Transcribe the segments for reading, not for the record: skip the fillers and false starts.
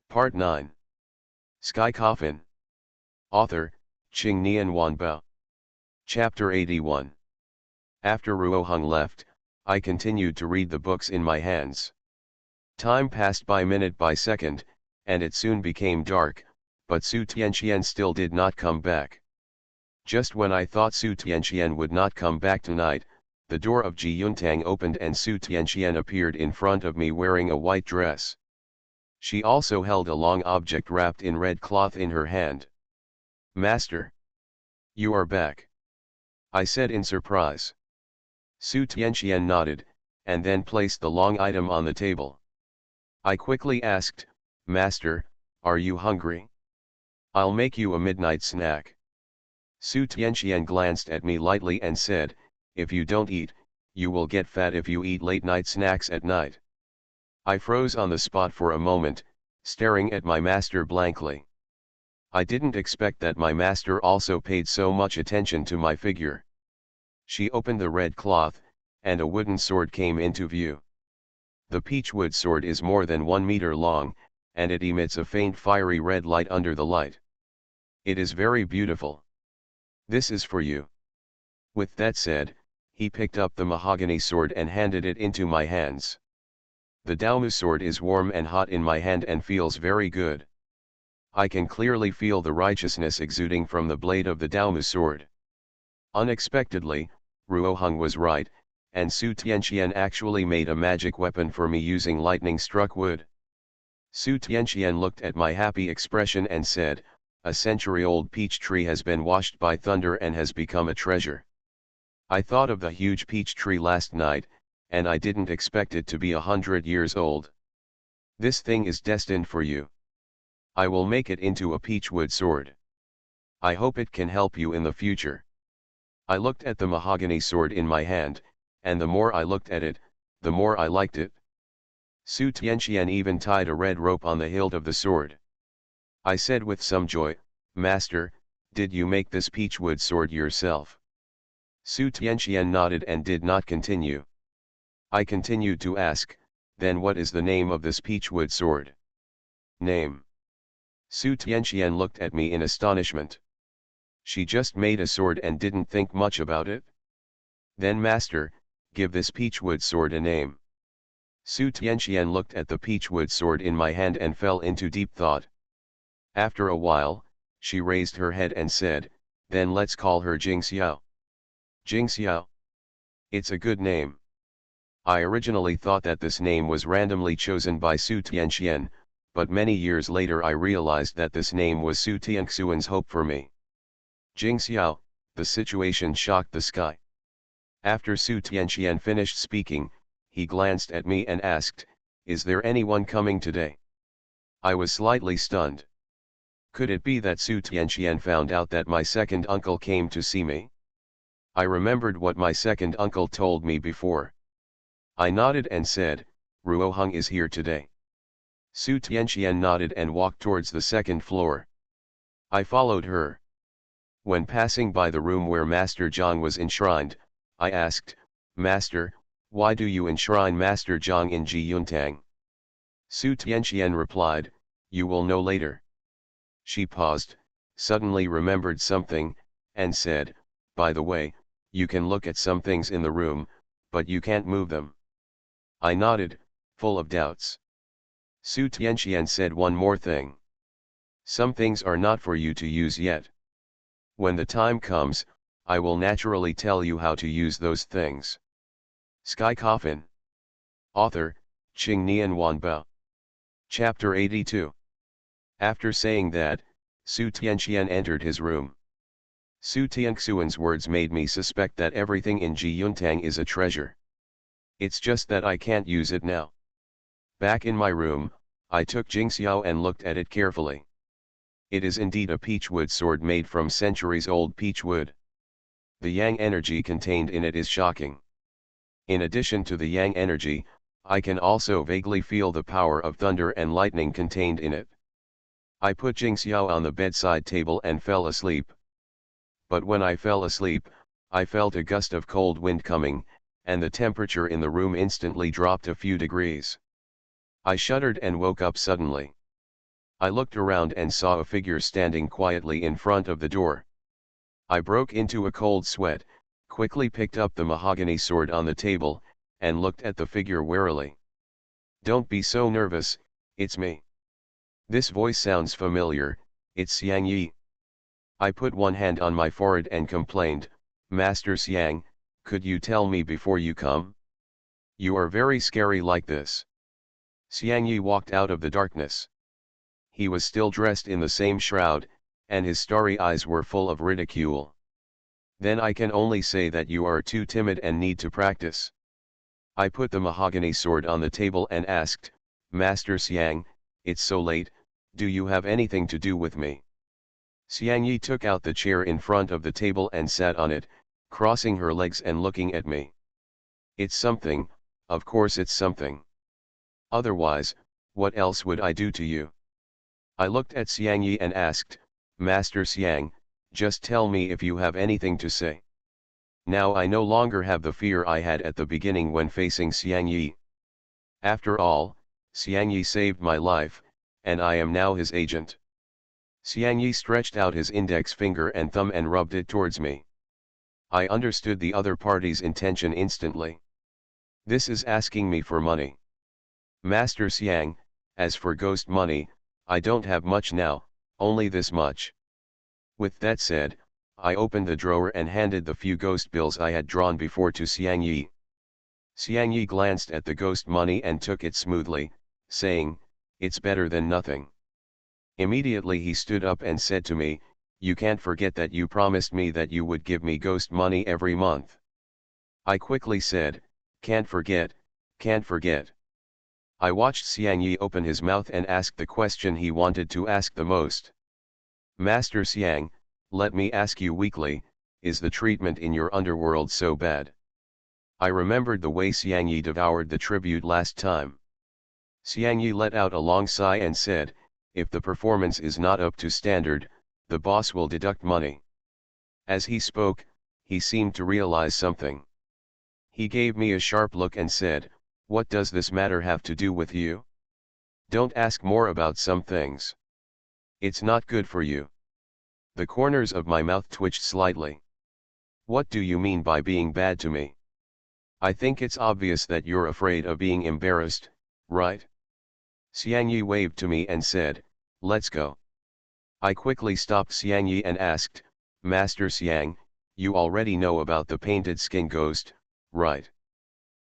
Part 9. Sky Coffin. Author, Qing Nian Wanbao. Chapter 81. After Ruohong left, I continued to read the books in my hands. Time passed by minute by second, and it soon became dark, but Su Tianqian still did not come back. Just when I thought Su Tianqian would not come back tonight, the door of Ji Yuntang opened and Su Tianqian appeared in front of me wearing a white dress. She also held a long object wrapped in red cloth in her hand. "Master! You are back," I said in surprise. Su Tianqian nodded, and then placed the long item on the table. I quickly asked, "Master, are you hungry? I'll make you a midnight snack." Su Tianqian glanced at me lightly and said, "If you don't eat, you will get fat if you eat late-night snacks at night." I froze on the spot for a moment, staring at my master blankly. I didn't expect that my master also paid so much attention to my figure. She opened the red cloth, and a wooden sword came into view. The peachwood sword is more than 1 meter long, and it emits a faint fiery red light under the light. It is very beautiful. "This is for you." With that said, he picked up the mahogany sword and handed it into my hands. The Daomu sword is warm and hot in my hand and feels very good. I can clearly feel the righteousness exuding from the blade of the Daomu sword. Unexpectedly, Ruohong was right, and Su Tianqian actually made a magic weapon for me using lightning-struck wood. Su Tianqian looked at my happy expression and said, "A century-old peach tree has been washed by thunder and has become a treasure. I thought of the huge peach tree last night, and I didn't expect it to be 100 years old. This thing is destined for you. I will make it into a peachwood sword. I hope it can help you in the future." I looked at the mahogany sword in my hand, and the more I looked at it, the more I liked it. Su Tianqian even tied a red rope on the hilt of the sword. I said with some joy, "Master, did you make this peachwood sword yourself?" Su Tianqian nodded and did not continue. I continued to ask, "Then what is the name of this peachwood sword?" "Name?" Su Tianqian looked at me in astonishment. She just made a sword and didn't think much about it? "Then master, give this peachwood sword a name." Su Tianqian looked at the peachwood sword in my hand and fell into deep thought. After a while, she raised her head and said, "Then let's call her Jingxiao." Jingxiao. It's a good name. I originally thought that this name was randomly chosen by Su Tianqian, but many years later I realized that this name was Su Tianxian's hope for me. Jingxiao, the situation shocked the sky. After Su Tianqian finished speaking, he glanced at me and asked, "Is there anyone coming today?" I was slightly stunned. Could it be that Su Tianqian found out that my second uncle came to see me? I remembered what my second uncle told me before. I nodded and said, "Ruohong is here today." Su Tianqian nodded and walked towards the second floor. I followed her. When passing by the room where Master Zhang was enshrined, I asked, "Master, why do you enshrine Master Zhang in Ji Yuntang?" Su Tianqian replied, "You will know later." She paused, suddenly remembered something, and said, "By the way, you can look at some things in the room, but you can't move them." I nodded, full of doubts. Su Tianqian said one more thing. "Some things are not for you to use yet. When the time comes, I will naturally tell you how to use those things." Sky Coffin. Author, Qing Nian Wanbao. Chapter 82. After saying that, Su Tianqian entered his room. Su Tianxian's words made me suspect that everything in Ji Yuntang is a treasure. It's just that I can't use it now. Back in my room, I took Jingxiao and looked at it carefully. It is indeed a peachwood sword made from centuries-old peachwood. The yang energy contained in it is shocking. In addition to the yang energy, I can also vaguely feel the power of thunder and lightning contained in it. I put Jingxiao on the bedside table and fell asleep. But when I fell asleep, I felt a gust of cold wind coming, and the temperature in the room instantly dropped a few degrees. I shuddered and woke up suddenly. I looked around and saw a figure standing quietly in front of the door. I broke into a cold sweat, quickly picked up the mahogany sword on the table, and looked at the figure warily. "Don't be so nervous, it's me. This voice sounds familiar, it's Xiang Yi." I put one hand on my forehead and complained, "Master Xiang, could you tell me before you come? You are very scary like this." Xiang Yi walked out of the darkness. He was still dressed in the same shroud, and his starry eyes were full of ridicule. "Then I can only say that you are too timid and need to practice." I put the mahogany sword on the table and asked, "Master Xiang, it's so late, do you have anything to do with me?" Xiang Yi took out the chair in front of the table and sat on it, crossing her legs and looking at me. "It's something, of course it's something. Otherwise, what else would I do to you?" I looked at Xiang Yi and asked, "Master Xiang, just tell me if you have anything to say." Now I no longer have the fear I had at the beginning when facing Xiang Yi. After all, Xiang Yi saved my life, and I am now his agent. Xiang Yi stretched out his index finger and thumb and rubbed it towards me. I understood the other party's intention instantly. This is asking me for money. "Master Xiang, as for ghost money, I don't have much now, only this much." With that said, I opened the drawer and handed the few ghost bills I had drawn before to Xiang Yi. Xiang Yi glanced at the ghost money and took it smoothly, saying, "It's better than nothing." Immediately he stood up and said to me, "You can't forget that you promised me that you would give me ghost money every month." I quickly said, "Can't forget, can't forget." I watched Xiang Yi open his mouth and ask the question he wanted to ask the most. "Master Xiang, let me ask you weakly, is the treatment in your underworld so bad?" I remembered the way Xiang Yi devoured the tribute last time. Xiang Yi let out a long sigh and said, "If the performance is not up to standard, the boss will deduct money." As he spoke, he seemed to realize something. He gave me a sharp look and said, "What does this matter have to do with you? Don't ask more about some things. It's not good for you." The corners of my mouth twitched slightly. "What do you mean by being bad to me? I think it's obvious that you're afraid of being embarrassed, right?" Xiang Yi waved to me and said, "Let's go." I quickly stopped Xiang Yi and asked, "Master Xiang, you already know about the painted skin ghost, right?"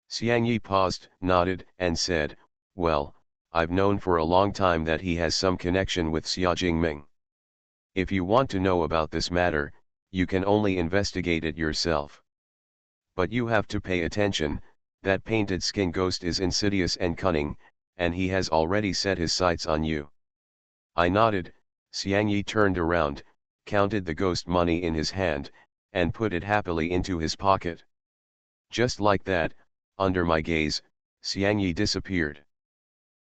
Xiang Yi paused, nodded, and said, "Well, I've known for a long time that he has some connection with Xia Jingming. If you want to know about this matter, you can only investigate it yourself. But you have to pay attention, that painted skin ghost is insidious and cunning, and he has already set his sights on you." I nodded. Xiang Yi turned around, counted the ghost money in his hand, and put it happily into his pocket. Just like that, under my gaze, Xiang Yi disappeared.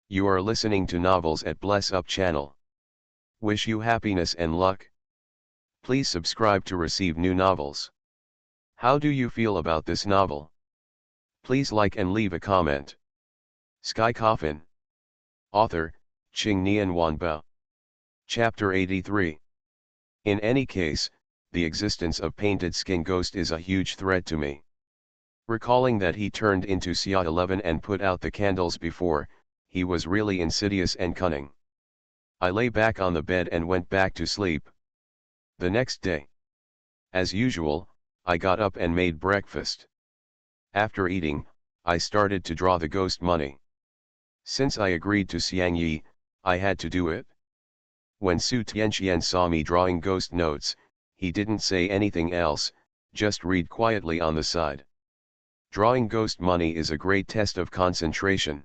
You are listening to Novels at Bless Up channel. Wish you happiness and luck. Please subscribe to receive new novels. How do you feel about this novel? Please like and leave a comment. Sky Coffin. Author, Qing Nian Wanbao. Chapter 83. In any case, the existence of painted skin ghost is a huge threat to me. Recalling that he turned into Xia 11 and put out the candles before, he was really insidious and cunning. I lay back on the bed and went back to sleep. The next day, as usual, I got up and made breakfast. After eating, I started to draw the ghost money. Since I agreed to Xiang Yi, I had to do it. When Su Tianxian saw me drawing ghost notes, he didn't say anything else, just read quietly on the side. Drawing ghost money is a great test of concentration.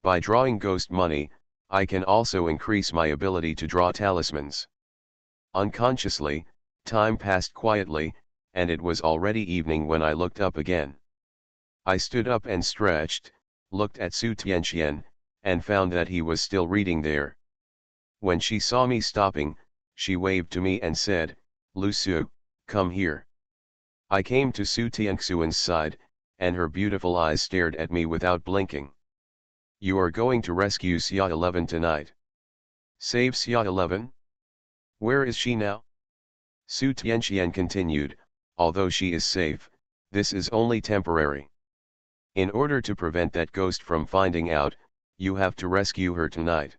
By drawing ghost money, I can also increase my ability to draw talismans. Unconsciously, time passed quietly, and it was already evening when I looked up again. I stood up and stretched, looked at Su Tianxian, and found that he was still reading there. When she saw me stopping, she waved to me and said, "Lu Su, come here." I came to Su Tianxian's side, and her beautiful eyes stared at me without blinking. "You are going to rescue Xia 11 tonight." Save Xia 11? Where is she now? Su Tianqian continued, although she is safe, this is only temporary. In order to prevent that ghost from finding out, you have to rescue her tonight.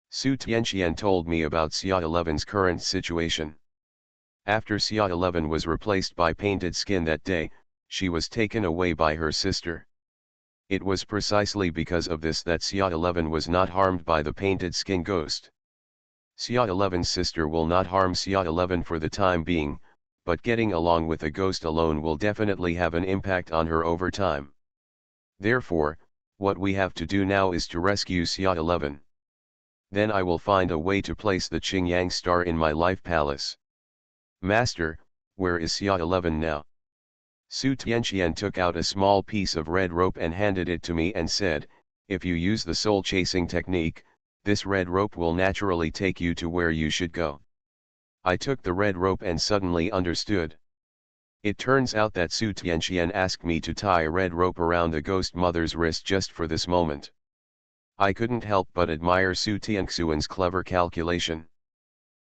Su Tianqian told me about Xia 11's current situation. After Xia 11 was replaced by painted skin that day, she was taken away by her sister. It was precisely because of this that Xia 11 was not harmed by the painted skin ghost. Xia 11's sister will not harm Xia 11 for the time being, but getting along with a ghost alone will definitely have an impact on her over time. Therefore, what we have to do now is to rescue Xia 11. Then I will find a way to place the Qingyang star in my life palace. Master, where is Xia 11 now? Su Tianqian took out a small piece of red rope and handed it to me and said, if you use the soul chasing technique, this red rope will naturally take you to where you should go. I took the red rope and suddenly understood. It turns out that Su Tianqian asked me to tie a red rope around the ghost mother's wrist just for this moment. I couldn't help but admire Su Tianxuan's clever calculation.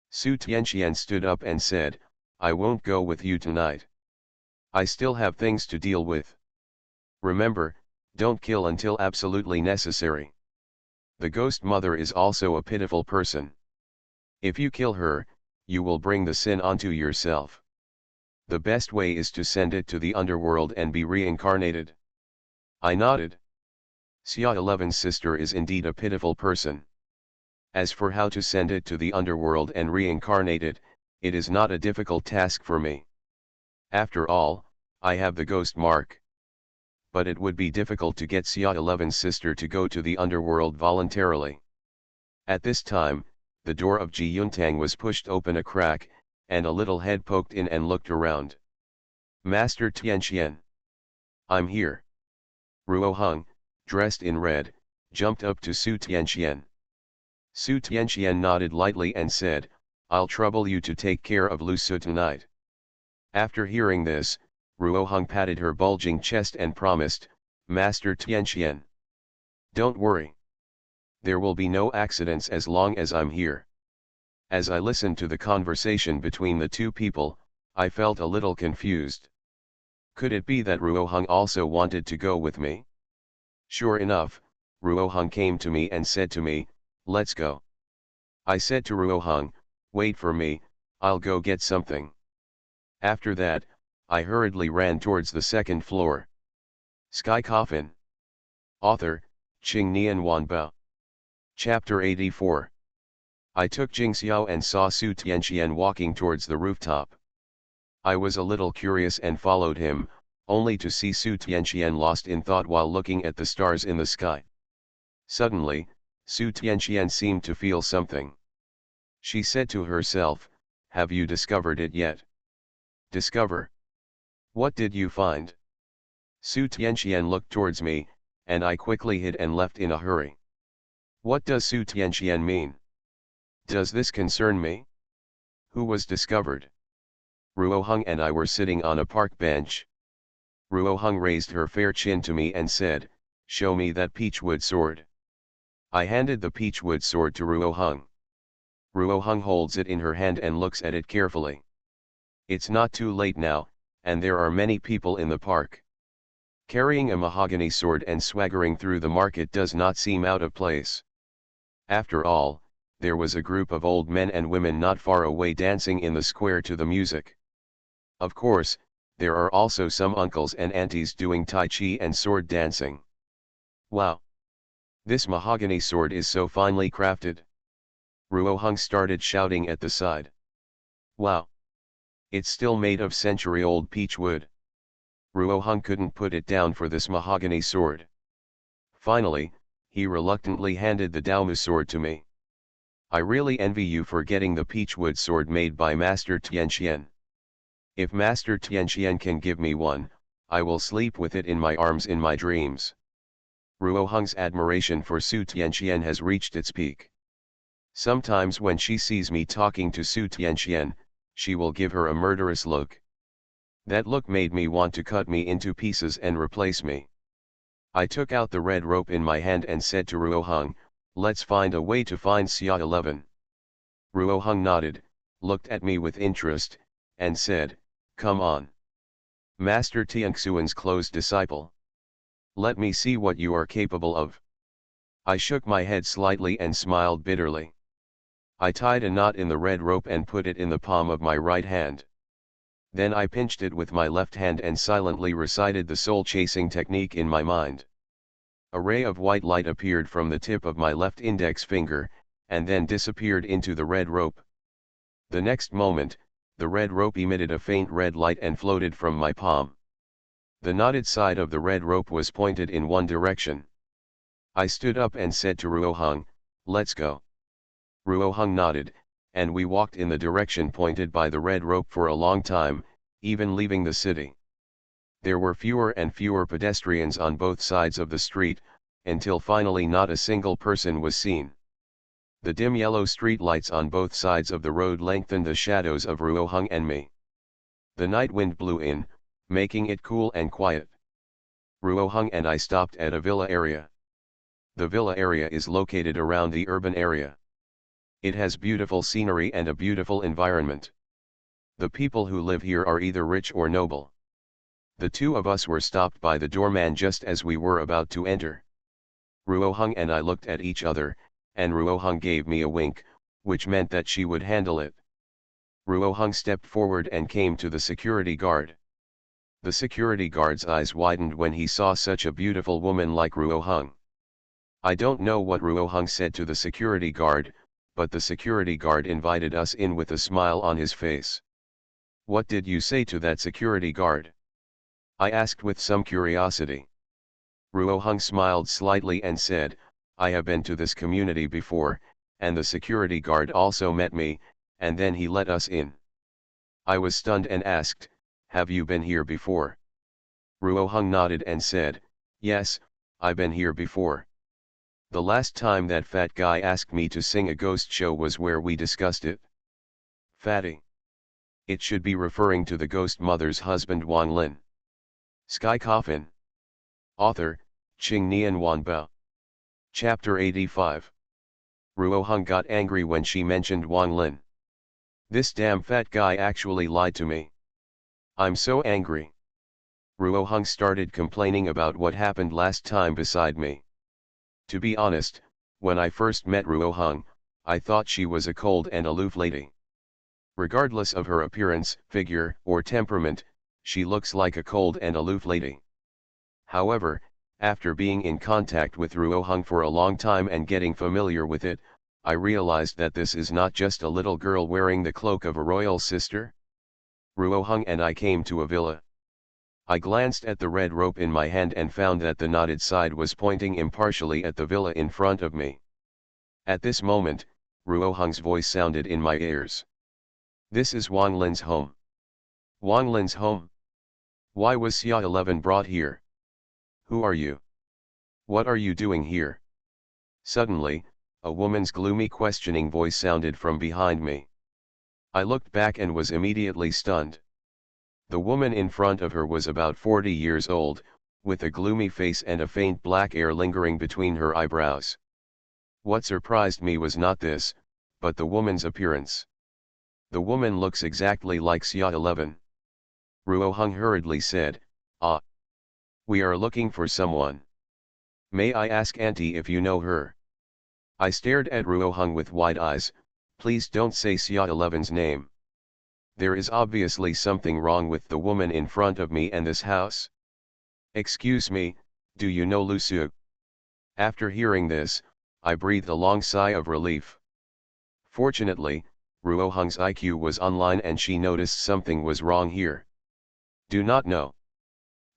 Su Tianqian stood up and said, I won't go with you tonight. I still have things to deal with. Remember, don't kill until absolutely necessary. The ghost mother is also a pitiful person. If you kill her, you will bring the sin onto yourself. The best way is to send it to the underworld and be reincarnated. I nodded. Xia 11's sister is indeed a pitiful person. As for how to send it to the underworld and reincarnate it, it is not a difficult task for me. After all, I have the ghost mark. But it would be difficult to get Xia 11's sister to go to the underworld voluntarily. At this time, the door of Ji Yuntang was pushed open a crack, and a little head poked in and looked around. Master Tianqian. I'm here. Ruo Heng, dressed in red, jumped up to Su Tianqian. Su Tianqian nodded lightly and said, I'll trouble you to take care of Lu Su tonight. After hearing this, Ruo Heng patted her bulging chest and promised, Master Tianqian. Don't worry. There will be no accidents as long as I'm here. As I listened to the conversation between the two people, I felt a little confused. Could it be that Ruo Heng also wanted to go with me? Sure enough, Ruo Heng came to me and said to me, let's go. I said to Ruo Heng, wait for me, I'll go get something. After that, I hurriedly ran towards the second floor. Sky Coffin. Author, Qing Nian Wanbao. Chapter 84. I took Jingxiao and saw Su Tianqian walking towards the rooftop. I was a little curious and followed him, only to see Su Tianqian lost in thought while looking at the stars in the sky. Suddenly, Su Tianqian seemed to feel something. She said to herself, have you discovered it yet? Discover? What did you find? Su Tianqian looked towards me, and I quickly hid and left in a hurry. What does Su Tianqian mean? Does this concern me? Who was discovered? Ruo Heng and I were sitting on a park bench. Ruo Heng raised her fair chin to me and said, show me that peachwood sword. I handed the peachwood sword to Ruo Heng. Ruo Heng holds it in her hand and looks at it carefully. It's not too late now, and there are many people in the park. Carrying a mahogany sword and swaggering through the market does not seem out of place. After all, there was a group of old men and women not far away dancing in the square to the music. Of course, there are also some uncles and aunties doing tai chi and sword dancing. Wow! This mahogany sword is so finely crafted. Ruo Heng started shouting at the side. Wow! It's still made of century-old peach wood. Ruo Heng couldn't put it down for this mahogany sword. Finally, he reluctantly handed the Daomu sword to me. I really envy you for getting the peachwood sword made by Master Tianqian. If Master Tianqian can give me one, I will sleep with it in my arms in my dreams. Ruo Heng's admiration for Su Tianqian has reached its peak. Sometimes when she sees me talking to Su Tianqian, she will give her a murderous look. That look made me want to cut me into pieces and replace me. I took out the red rope in my hand and said to Ruo Heng, Let's find a way to find Xia11. Ruo Hung nodded, looked at me with interest, and said, come on. Master Tianxuan's close disciple. Let me see what you are capable of. I shook my head slightly and smiled bitterly. I tied a knot in the red rope and put it in the palm of my right hand. Then I pinched it with my left hand and silently recited the soul-chasing technique in my mind. A ray of white light appeared from the tip of my left index finger, and then disappeared into the red rope. The next moment, the red rope emitted a faint red light and floated from my palm. The knotted side of the red rope was pointed in one direction. I stood up and said to Ruo Hung, let's go. Ruo Hung nodded, and we walked in the direction pointed by the red rope for a long time, even leaving the city. There were fewer and fewer pedestrians on both sides of the street, until finally not a single person was seen. The dim yellow street lights on both sides of the road lengthened the shadows of Ruo Hung and me. The night wind blew in, making it cool and quiet. Ruo Hung and I stopped at a villa area. The villa area is located around the urban area. It has beautiful scenery and a beautiful environment. The people who live here are either rich or noble. The two of us were stopped by the doorman just as we were about to enter. Ruo Hung and I looked at each other, and Ruo Hung gave me a wink, which meant that she would handle it. Ruo Hung stepped forward and came to the security guard. The security guard's eyes widened when he saw such a beautiful woman like Ruo Hung. I don't know what Ruo Hung said to the security guard, but the security guard invited us in with a smile on his face. What did you say to that security guard? I asked with some curiosity. Ruo Hung smiled slightly and said, I have been to this community before, and the security guard also met me, and then he let us in. I was stunned and asked, have you been here before? Ruo Hung nodded and said, yes, I've been here before. The last time that fat guy asked me to sing a ghost show was where we discussed it. Fatty. It should be referring to the ghost mother's husband Wang Lin. Sky Coffin. Author, Qing Nian Wanbao. Chapter 85. Ruo Hung got angry when she mentioned Wang Lin. This damn fat guy actually lied to me. I'm so angry. Ruo Hung started complaining about what happened last time beside me. To be honest, when I first met Ruo Hung, I thought she was a cold and aloof lady. Regardless of her appearance, figure, or temperament, she looks like a cold and aloof lady. However, after being in contact with Ruo Hung for a long time and getting familiar with it, I realized that this is not just a little girl wearing the cloak of a royal sister. Ruo Hung and I came to a villa. I glanced at the red rope in my hand and found that the knotted side was pointing impartially at the villa in front of me. At this moment, Ruo Hung's voice sounded in my ears. This is Wang Lin's home. Wang Lin's home? Why was Xia11 brought here? Who are you? What are you doing here? Suddenly, a woman's gloomy questioning voice sounded from behind me. I looked back and was immediately stunned. The woman in front of her was about 40 years old, with a gloomy face and a faint black hair lingering between her eyebrows. What surprised me was not this, but the woman's appearance. The woman looks exactly like Xia11. Ruo Hung hurriedly said, ah. We are looking for someone. May I ask Auntie if you know her? I stared at Ruo Hung with wide eyes. Please don't say Xia11's name. There is obviously something wrong with the woman in front of me and this house. Excuse me, do you know Lu Su? After hearing this, I breathed a long sigh of relief. Fortunately, Ruo Hung's IQ was online and she noticed something was wrong here. Do not know.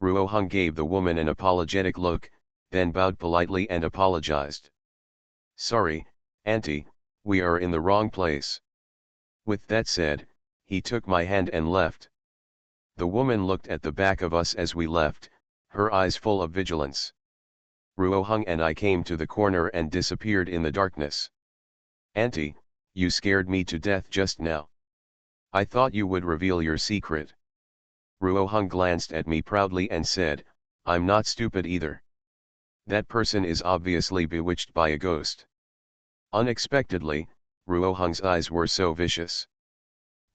Ruo Hung gave the woman an apologetic look, then bowed politely and apologized. Sorry, Auntie, we are in the wrong place. With that said, he took my hand and left. The woman looked at the back of us as we left, her eyes full of vigilance. Ruo Hung and I came to the corner and disappeared in the darkness. Auntie, you scared me to death just now. I thought you would reveal your secret. Ruo Hung glanced at me proudly and said, I'm not stupid either. That person is obviously bewitched by a ghost. Unexpectedly, Ruohong's eyes were so vicious.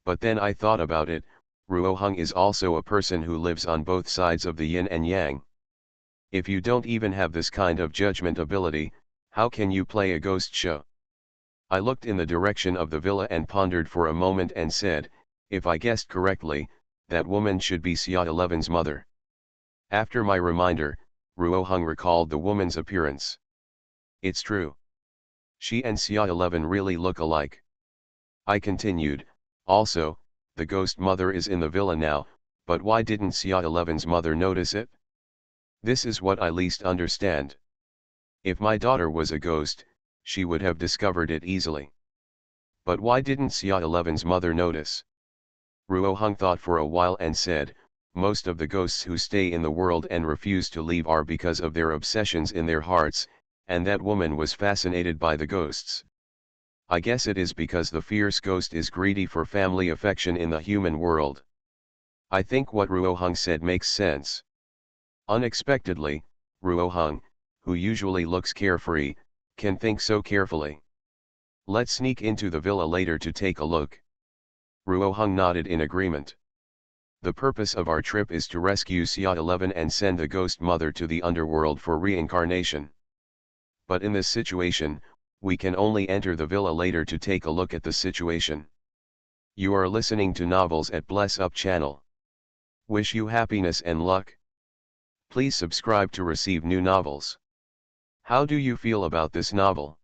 But then I thought about it, Ruohong is also a person who lives on both sides of the yin and yang. If you don't even have this kind of judgment ability, how can you play a ghost show? I looked in the direction of the villa and pondered for a moment and said, if I guessed correctly, that woman should be Xia 11's mother. After my reminder, Ruohong recalled the woman's appearance. It's true. She and Xia 11 really look alike. I continued, also, the ghost mother is in the villa now, but why didn't Xia 11's mother notice it? This is what I least understand. If my daughter was a ghost, she would have discovered it easily. But why didn't Xia 11's mother notice? Ruohong thought for a while and said, most of the ghosts who stay in the world and refuse to leave are because of their obsessions in their hearts, and that woman was fascinated by the ghosts. I guess it is because the fierce ghost is greedy for family affection in the human world. I think what Ruohong said makes sense. Unexpectedly, Ruohong, who usually looks carefree, can think so carefully. Let's sneak into the villa later to take a look. Ruohong nodded in agreement. The purpose of our trip is to rescue Xia 11 and send the ghost mother to the underworld for reincarnation. But in this situation, we can only enter the villa later to take a look at the situation. You are listening to Novels at Bless Up channel. Wish you happiness and luck. Please subscribe to receive new novels. How do you feel about this novel?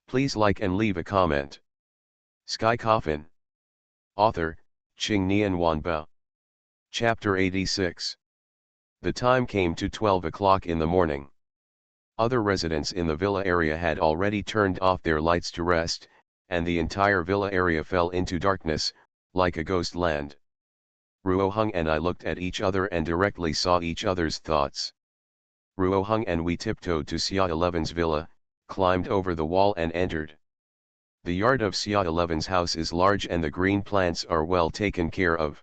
Please like and leave a comment. Sky Coffin. Author, Qingnian Wanba. Chapter 86. The time came to 12 o'clock in the morning. Other residents in the villa area had already turned off their lights to rest, and the entire villa area fell into darkness, like a ghost land. Ruohong and I looked at each other and directly saw each other's thoughts. Ruohong and we tiptoed to Xia 11's villa, climbed over the wall and entered. The yard of Xia 11's house is large and the green plants are well taken care of.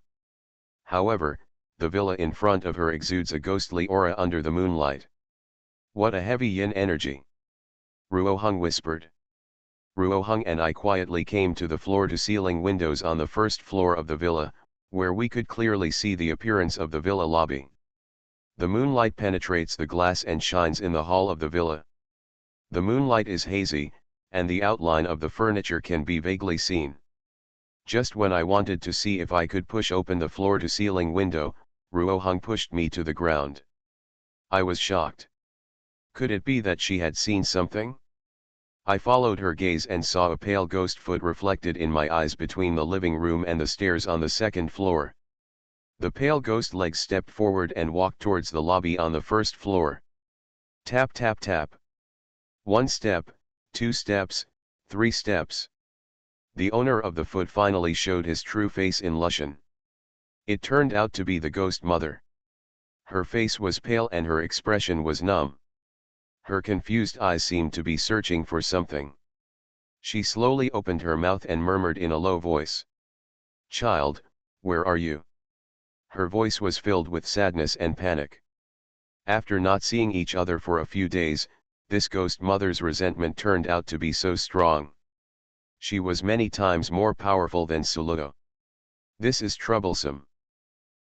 However, the villa in front of her exudes a ghostly aura under the moonlight. What a heavy yin energy! Ruohong whispered. Ruohong and I quietly came to the floor-to-ceiling windows on the first floor of the villa, where we could clearly see the appearance of the villa lobby. The moonlight penetrates the glass and shines in the hall of the villa. The moonlight is hazy, and the outline of the furniture can be vaguely seen. Just when I wanted to see if I could push open the floor-to-ceiling window, Ruohong pushed me to the ground. I was shocked. Could it be that she had seen something? I followed her gaze and saw a pale ghost foot reflected in my eyes between the living room and the stairs on the second floor. The pale ghost legs stepped forward and walked towards the lobby on the first floor. Tap tap tap. 1 step, 2 steps, 3 steps. The owner of the foot finally showed his true face in Lushan. It turned out to be the ghost mother. Her face was pale and her expression was numb. Her confused eyes seemed to be searching for something. She slowly opened her mouth and murmured in a low voice. "Child, where are you?" Her voice was filled with sadness and panic. After not seeing each other for a few days, this ghost mother's resentment turned out to be so strong. She was many times more powerful than Suluo. This is troublesome.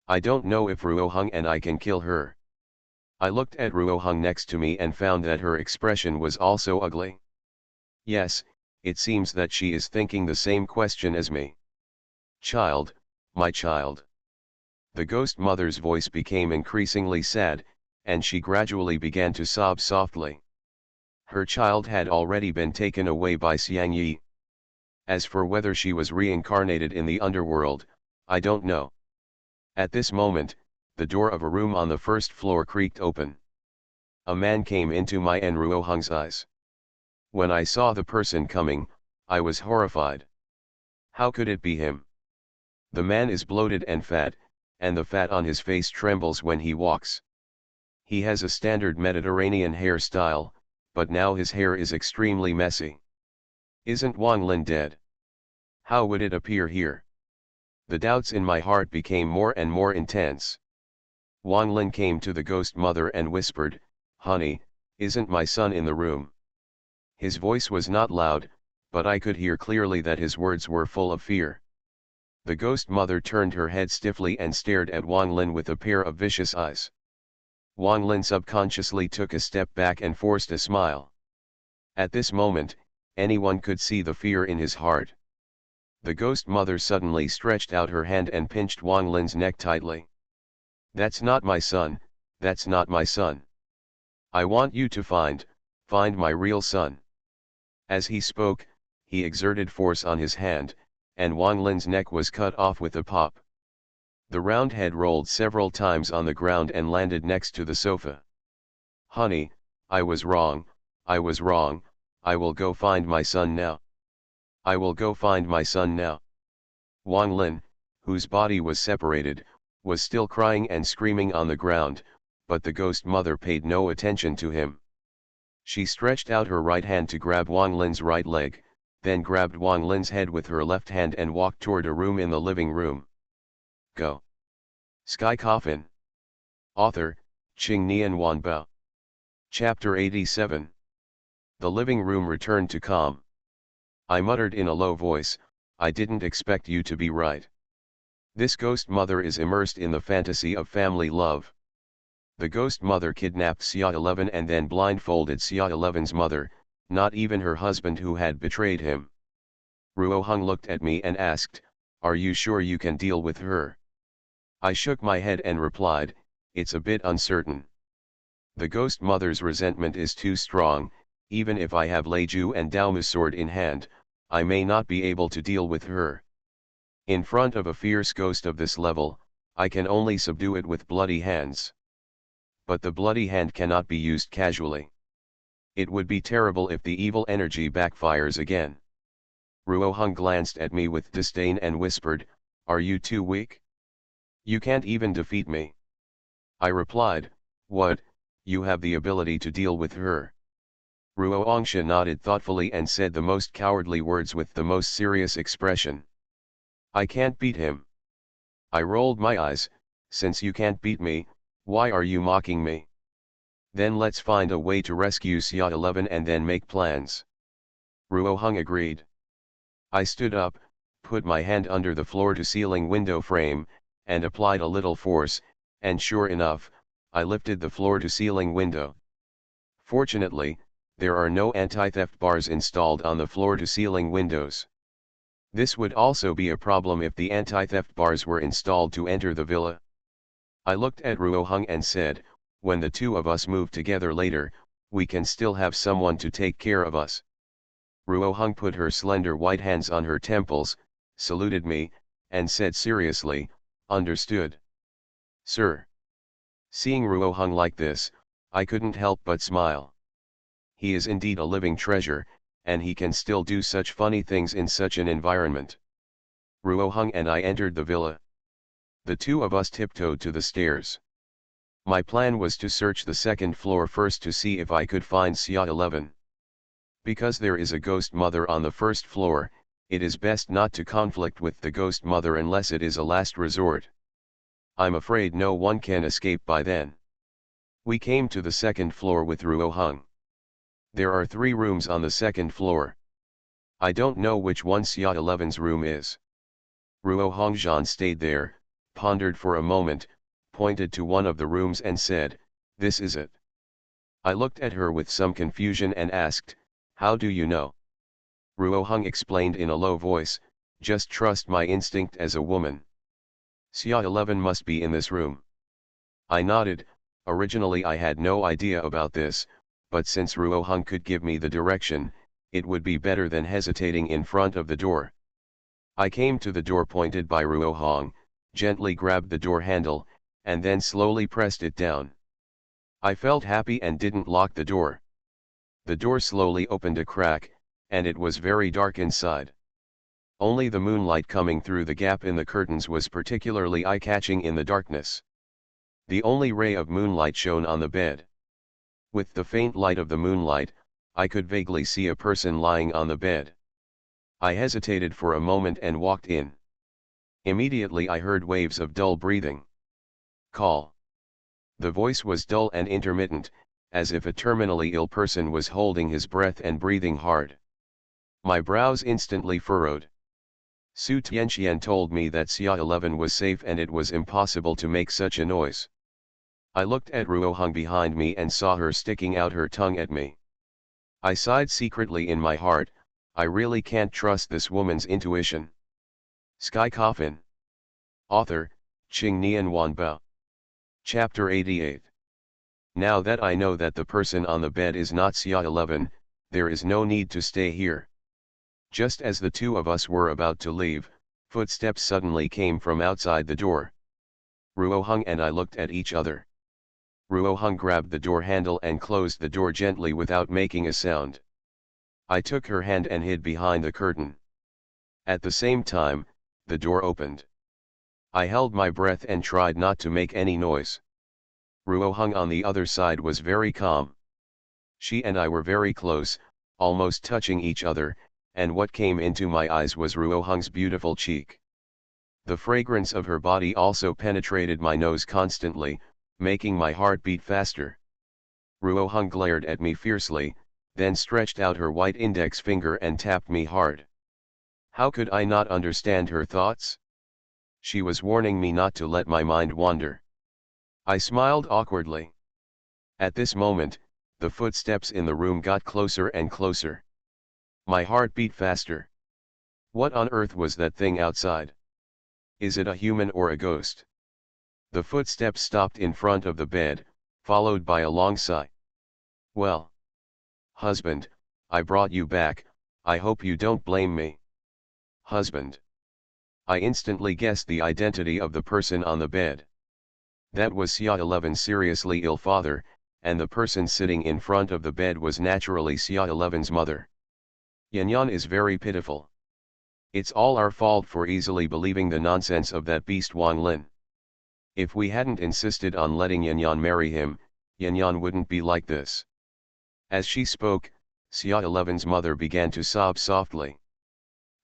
I don't know if Ruohong and I can kill her. I looked at Ruohong next to me and found that her expression was also ugly. Yes, it seems that she is thinking the same question as me. "Child, my child." The ghost mother's voice became increasingly sad, and she gradually began to sob softly. Her child had already been taken away by Xiang Yi. As for whether she was reincarnated in the underworld, I don't know. At this moment, the door of a room on the first floor creaked open. A man came into my and Ruohong's eyes. When I saw the person coming, I was horrified. How could it be him? The man is bloated and fat, and the fat on his face trembles when he walks. He has a standard Mediterranean hairstyle, but now his hair is extremely messy. Isn't Wang Lin dead? How would it appear here? The doubts in my heart became more and more intense. Wang Lin came to the ghost mother and whispered, "Honey, isn't my son in the room?" His voice was not loud, but I could hear clearly that his words were full of fear. The ghost mother turned her head stiffly and stared at Wang Lin with a pair of vicious eyes. Wang Lin subconsciously took a step back and forced a smile. At this moment, anyone could see the fear in his heart. The ghost mother suddenly stretched out her hand and pinched Wang Lin's neck tightly. "That's not my son, that's not my son. I want you to find my real son." As he spoke, he exerted force on his hand, and Wang Lin's neck was cut off with a pop. The round head rolled several times on the ground and landed next to the sofa. "Honey, I was wrong, I was wrong, I will go find my son now. I will go find my son now." Wang Lin, whose body was separated, was still crying and screaming on the ground, but the ghost mother paid no attention to him. She stretched out her right hand to grab Wang Lin's right leg, then grabbed Wang Lin's head with her left hand and walked toward a room in the living room. Go. Sky Coffin. Author, Qing Nian Wanbao. Chapter 87. The living room returned to calm. I muttered in a low voice, "I didn't expect you to be right. This ghost mother is immersed in the fantasy of family love. The ghost mother kidnapped Xia 11 and then blindfolded Xia 11's mother, not even her husband who had betrayed him." Ruo Hung looked at me and asked, "Are you sure you can deal with her?" I shook my head and replied, "It's a bit uncertain. The ghost mother's resentment is too strong. Even if I have Leiju and Daomu's sword in hand, I may not be able to deal with her. In front of a fierce ghost of this level, I can only subdue it with bloody hands. But the bloody hand cannot be used casually. It would be terrible if the evil energy backfires again." Ruo Hung glanced at me with disdain and whispered, "Are you too weak? You can't even defeat me." I replied, "What, you have the ability to deal with her?" Ruo Angsha nodded thoughtfully and said the most cowardly words with the most serious expression. "I can't beat him." I rolled my eyes, "Since you can't beat me, why are you mocking me? Then let's find a way to rescue Xia 11 and then make plans." Ruo Hung agreed. I stood up, put my hand under the floor-to-ceiling window frame, and applied a little force, and sure enough, I lifted the floor-to-ceiling window. Fortunately, there are no anti-theft bars installed on the floor-to-ceiling windows. This would also be a problem if the anti-theft bars were installed to enter the villa. I looked at Ruo Hung and said, "When the two of us move together later, we can still have someone to take care of us." Ruo Hung put her slender white hands on her temples, saluted me, and said seriously, "Understood. Sir." Seeing Ruo Hung like this, I couldn't help but smile. He is indeed a living treasure, and he can still do such funny things in such an environment. Ruo Hung and I entered the villa. The two of us tiptoed to the stairs. My plan was to search the second floor first to see if I could find Xia 11. Because there is a ghost mother on the first floor, it is best not to conflict with the ghost mother unless it is a last resort. I'm afraid no one can escape by then. We came to the second floor with Ruo Hung. There are 3 rooms on the second floor. I don't know which one Xia 11's room is. Ruo Hongzhan stayed there, pondered for a moment, pointed to one of the rooms and said, "This is it." I looked at her with some confusion and asked, "How do you know?" Ruo Hung explained in a low voice, "Just trust my instinct as a woman. Xia 11 must be in this room." I nodded. Originally I had no idea about this, but since Ruo Hung could give me the direction, it would be better than hesitating in front of the door. I came to the door pointed by Ruo Hong, gently grabbed the door handle, and then slowly pressed it down. I felt happy and didn't lock the door. The door slowly opened a crack, and it was very dark inside. Only the moonlight coming through the gap in the curtains was particularly eye-catching in the darkness. The only ray of moonlight shone on the bed. With the faint light of the moonlight, I could vaguely see a person lying on the bed. I hesitated for a moment and walked in. Immediately I heard waves of dull breathing. "Call." The voice was dull and intermittent, as if a terminally ill person was holding his breath and breathing hard. My brows instantly furrowed. Su Tianxian told me that Xia 11 was safe and it was impossible to make such a noise. I looked at Ruohong behind me and saw her sticking out her tongue at me. I sighed secretly in my heart, I really can't trust this woman's intuition. Sky Coffin. Author, Qing Nian Wanbao. Chapter 88. Now that I know that the person on the bed is not Xia 11, there is no need to stay here. Just as the two of us were about to leave, footsteps suddenly came from outside the door. Ruohong and I looked at each other. Ruohong grabbed the door handle and closed the door gently without making a sound. I took her hand and hid behind the curtain. At the same time, the door opened. I held my breath and tried not to make any noise. Ruohong on the other side was very calm. She and I were very close, almost touching each other, and what came into my eyes was Ruohong's beautiful cheek. The fragrance of her body also penetrated my nose constantly, making my heart beat faster. Ruohong glared at me fiercely, then stretched out her white index finger and tapped me hard. How could I not understand her thoughts? She was warning me not to let my mind wander. I smiled awkwardly. At this moment, the footsteps in the room got closer and closer. My heart beat faster. What on earth was that thing outside? Is it a human or a ghost? The footsteps stopped in front of the bed, followed by a long sigh. Well, husband, I brought you back, I hope you don't blame me. Husband. I instantly guessed the identity of the person on the bed. That was Xia 11's seriously ill father, and the person sitting in front of the bed was naturally Xia 11's mother. Yanyan is very pitiful. It's all our fault for easily believing the nonsense of that beast Wang Lin. If we hadn't insisted on letting Yanyan marry him, Yanyan wouldn't be like this. As she spoke, Xia 11's mother began to sob softly.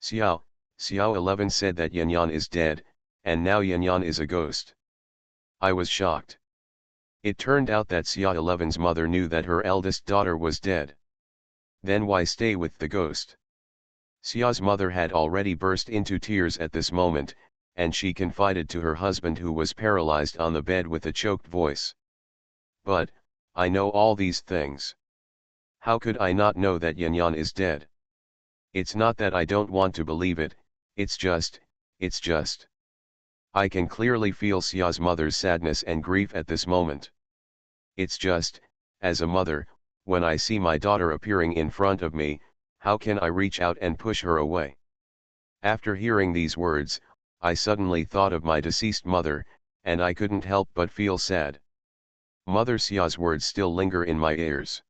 Xiao 11 said that Yanyan is dead, and now Yanyan is a ghost. I was shocked. It turned out that Xia 11's mother knew that her eldest daughter was dead. Then why stay with the ghost? Xia's mother had already burst into tears at this moment, and she confided to her husband who was paralyzed on the bed with a choked voice. But, I know all these things. How could I not know that Yanyan is dead? It's not that I don't want to believe it, it's just. I can clearly feel Xia's mother's sadness and grief at this moment. It's just, as a mother, when I see my daughter appearing in front of me, how can I reach out and push her away? After hearing these words, I suddenly thought of my deceased mother, and I couldn't help but feel sad. Mother Xia's words still linger in my ears.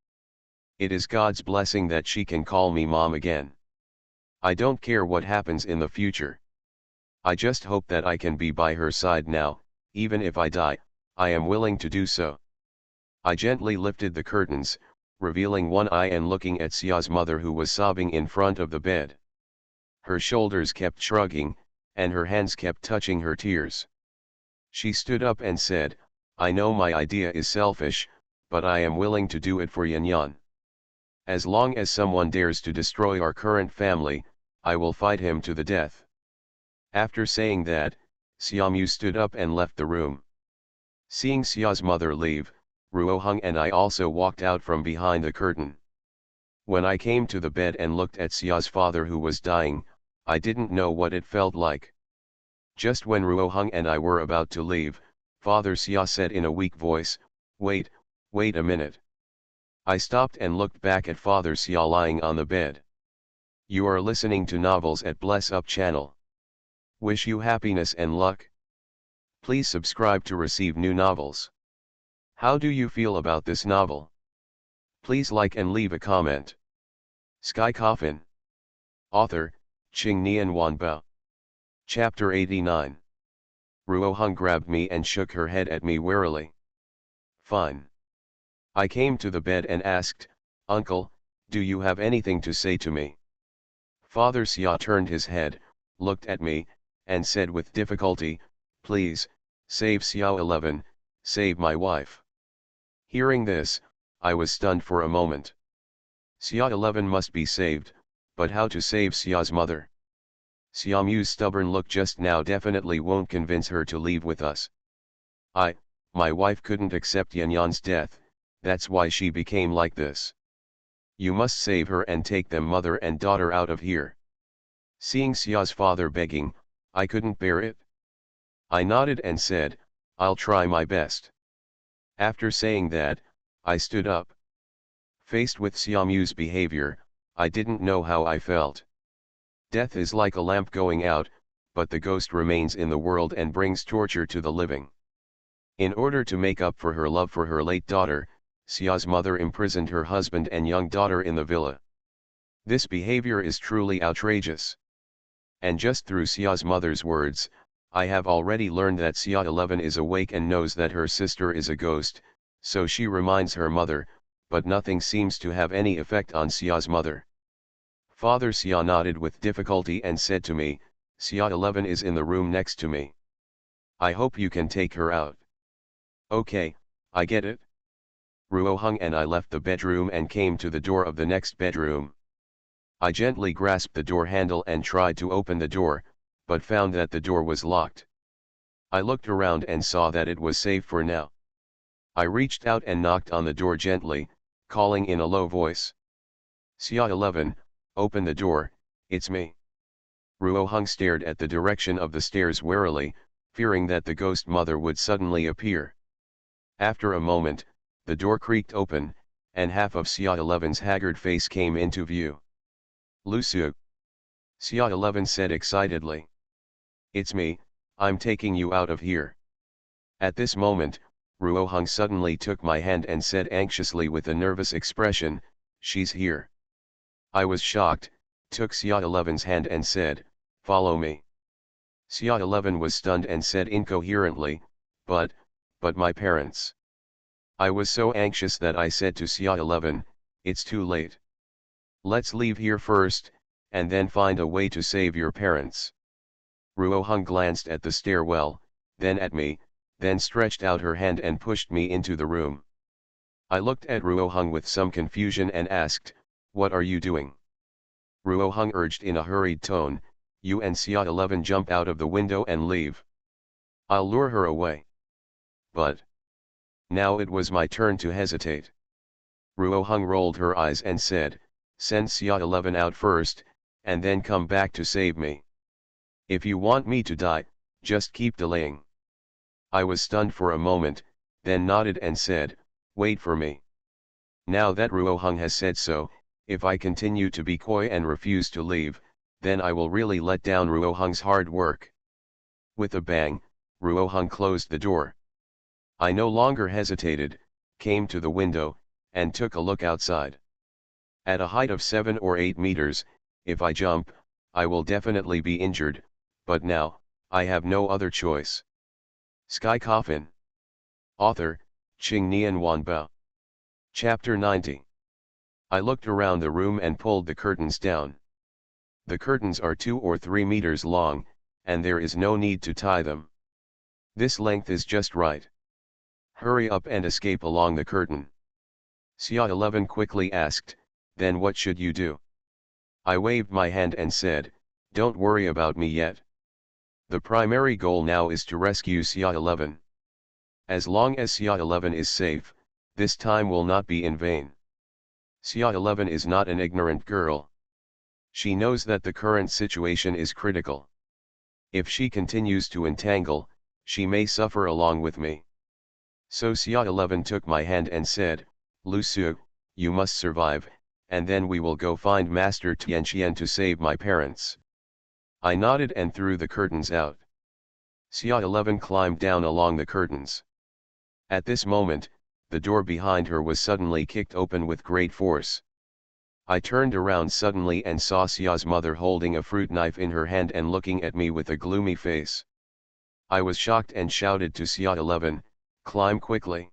It is God's blessing that she can call me mom again. I don't care what happens in the future. I just hope that I can be by her side now, even if I die, I am willing to do so. I gently lifted the curtains, revealing one eye and looking at Xia's mother who was sobbing in front of the bed. Her shoulders kept shrugging, and her hands kept touching her tears. She stood up and said, I know my idea is selfish, but I am willing to do it for Yanyan. As long as someone dares to destroy our current family, I will fight him to the death. After saying that, Xiaomu stood up and left the room. Seeing Xia's mother leave, Ruohong and I also walked out from behind the curtain. When I came to the bed and looked at Xia's father who was dying, I didn't know what it felt like. Just when Ruohong and I were about to leave, Father Xia said in a weak voice, wait a minute. I stopped and looked back at Father Xia lying on the bed. You are listening to Novels at Bless Up channel. Wish you happiness and luck. Please subscribe to receive new novels. How do you feel about this novel? Please like and leave a comment. Sky Coffin. Author, Qing Nian Wanbao. Chapter 89. Ruohong grabbed me and shook her head at me warily. Fine. I came to the bed and asked, Uncle, do you have anything to say to me? Father Xia turned his head, looked at me, and said with difficulty, please, save Xiao 11, save my wife. Hearing this, I was stunned for a moment. Xia 11 must be saved, but how to save Xia's mother? Xia Mu's stubborn look just now definitely won't convince her to leave with us. My wife couldn't accept Yanyan's death, that's why she became like this. You must save her and take them mother and daughter out of here. Seeing Xia's father begging, I couldn't bear it. I nodded and said, I'll try my best. After saying that, I stood up. Faced with Xia Mu's behavior, I didn't know how I felt. Death is like a lamp going out, but the ghost remains in the world and brings torture to the living. In order to make up for her love for her late daughter, Xia's mother imprisoned her husband and young daughter in the villa. This behavior is truly outrageous. And just through Xia's mother's words, I have already learned that Xia 11 is awake and knows that her sister is a ghost, so she reminds her mother, but nothing seems to have any effect on Xia's mother. Father Xia nodded with difficulty and said to me, Xia 11 is in the room next to me. I hope you can take her out. Okay, I get it. Ruo Hung and I left the bedroom and came to the door of the next bedroom. I gently grasped the door handle and tried to open the door, but found that the door was locked. I looked around and saw that it was safe for now. I reached out and knocked on the door gently, calling in a low voice. Xia 11, open the door, it's me. Ruo Hung stared at the direction of the stairs warily, fearing that the ghost mother would suddenly appear. After a moment, the door creaked open, and half of Xia 11's haggard face came into view. Lusu. Xia 11 said excitedly. It's me, I'm taking you out of here. At this moment, Ruo Hung suddenly took my hand and said anxiously with a nervous expression, she's here. I was shocked, took Xia 11's hand and said, follow me. Xia 11 was stunned and said incoherently, but my parents. I was so anxious that I said to Xia 11, it's too late. Let's leave here first, and then find a way to save your parents. Ruo Hung glanced at the stairwell, then at me, then stretched out her hand and pushed me into the room. I looked at Ruo Hung with some confusion and asked, what are you doing? Ruo Hung urged in a hurried tone, you and Xia 11 jump out of the window and leave. I'll lure her away. But now it was my turn to hesitate. Ruo Hung rolled her eyes and said, send Xia 11 out first, and then come back to save me. If you want me to die, just keep delaying. I was stunned for a moment, then nodded and said, wait for me. Now that Ruo Hung has said so, if I continue to be coy and refuse to leave, then I will really let down Ruo Hung's hard work. With a bang, Ruo Hung closed the door. I no longer hesitated, came to the window, and took a look outside. At a height of 7 or 8 meters, if I jump, I will definitely be injured, but now, I have no other choice. Sky Coffin. Author, Qing Nian Wanbao. Chapter 90. I looked around the room and pulled the curtains down. The curtains are 2 or 3 meters long, and there is no need to tie them. This length is just right. Hurry up and escape along the curtain. Xia 11 quickly asked, then what should you do? I waved my hand and said, don't worry about me yet. The primary goal now is to rescue Xia 11. As long as Xia 11 is safe, this time will not be in vain. Xia 11 is not an ignorant girl. She knows that the current situation is critical. If she continues to entangle, she may suffer along with me. So Xia 11 took my hand and said, Lusu, you must survive, and then we will go find Master Tianqian to save my parents. I nodded and threw the curtains out. Xia 11 climbed down along the curtains. At this moment, the door behind her was suddenly kicked open with great force. I turned around suddenly and saw Xia's mother holding a fruit knife in her hand and looking at me with a gloomy face. I was shocked and shouted to Xia 11, climb quickly.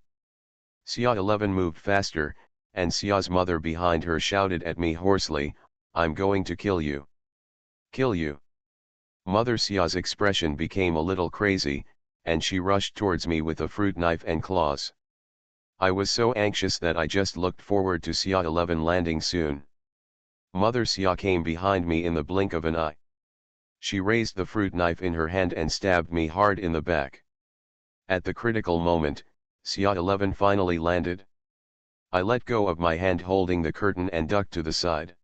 Xia 11 moved faster, and Xia's mother behind her shouted at me hoarsely, I'm going to kill you. Kill you. Mother Xia's expression became a little crazy, and she rushed towards me with a fruit knife and claws. I was so anxious that I just looked forward to Xia 11 landing soon. Mother Xia came behind me in the blink of an eye. She raised the fruit knife in her hand and stabbed me hard in the back. At the critical moment, Xia 11 finally landed. I let go of my hand holding the curtain and ducked to the side.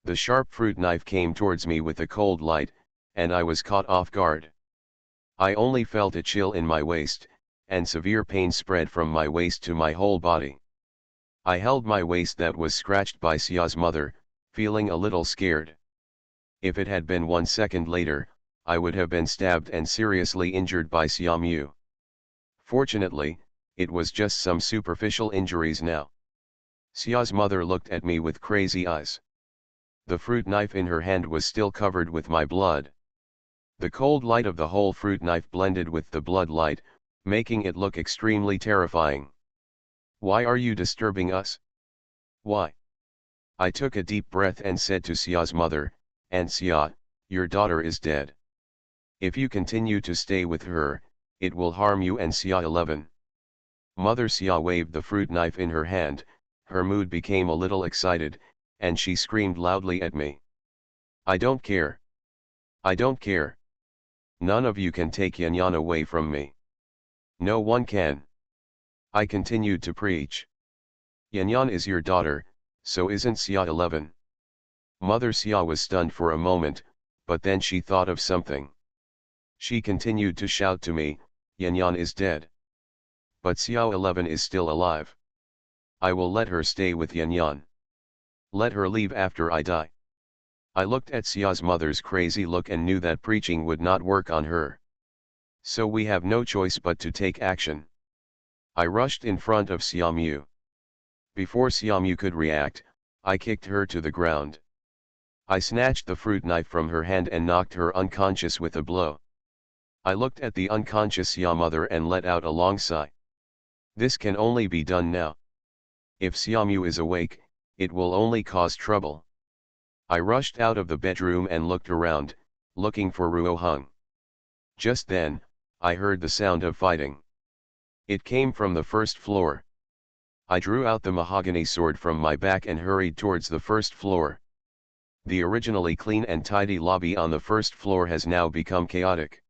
The sharp fruit knife came towards me with a cold light, and I was caught off guard. I only felt a chill in my waist, and severe pain spread from my waist to my whole body. I held my waist that was scratched by Xia's mother, feeling a little scared. If it had been 1 second later, I would have been stabbed and seriously injured by Xia Mu. Fortunately, it was just some superficial injuries now. Xia's mother looked at me with crazy eyes. The fruit knife in her hand was still covered with my blood. The cold light of the whole fruit knife blended with the blood light, making it look extremely terrifying. "Why are you disturbing us? Why?" I took a deep breath and said to Xia's mother, "Aunt Xia, your daughter is dead. If you continue to stay with her, it will harm you and Xia 11. Mother Xia waved the fruit knife in her hand, her mood became a little excited, and she screamed loudly at me. "I don't care. I don't care. None of you can take Yanyan away from me. No one can." I continued to preach. "Yanyan is your daughter, so isn't Xia 11. Mother Xia was stunned for a moment, but then she thought of something. She continued to shout to me, "Yanyan is dead. But Xia 11 is still alive. I will let her stay with Yanyan. Let her leave after I die." I looked at Xia's mother's crazy look and knew that preaching would not work on her. So we have no choice but to take action. I rushed in front of Xia Mu. Before Xia Mu could react, I kicked her to the ground. I snatched the fruit knife from her hand and knocked her unconscious with a blow. I looked at the unconscious Xia mother and let out a long sigh. This can only be done now. If Xia Mu is awake, it will only cause trouble. I rushed out of the bedroom and looked around, looking for Ruo Hung. Just then, I heard the sound of fighting. It came from the first floor. I drew out the mahogany sword from my back and hurried towards the first floor. The originally clean and tidy lobby on the first floor has now become chaotic.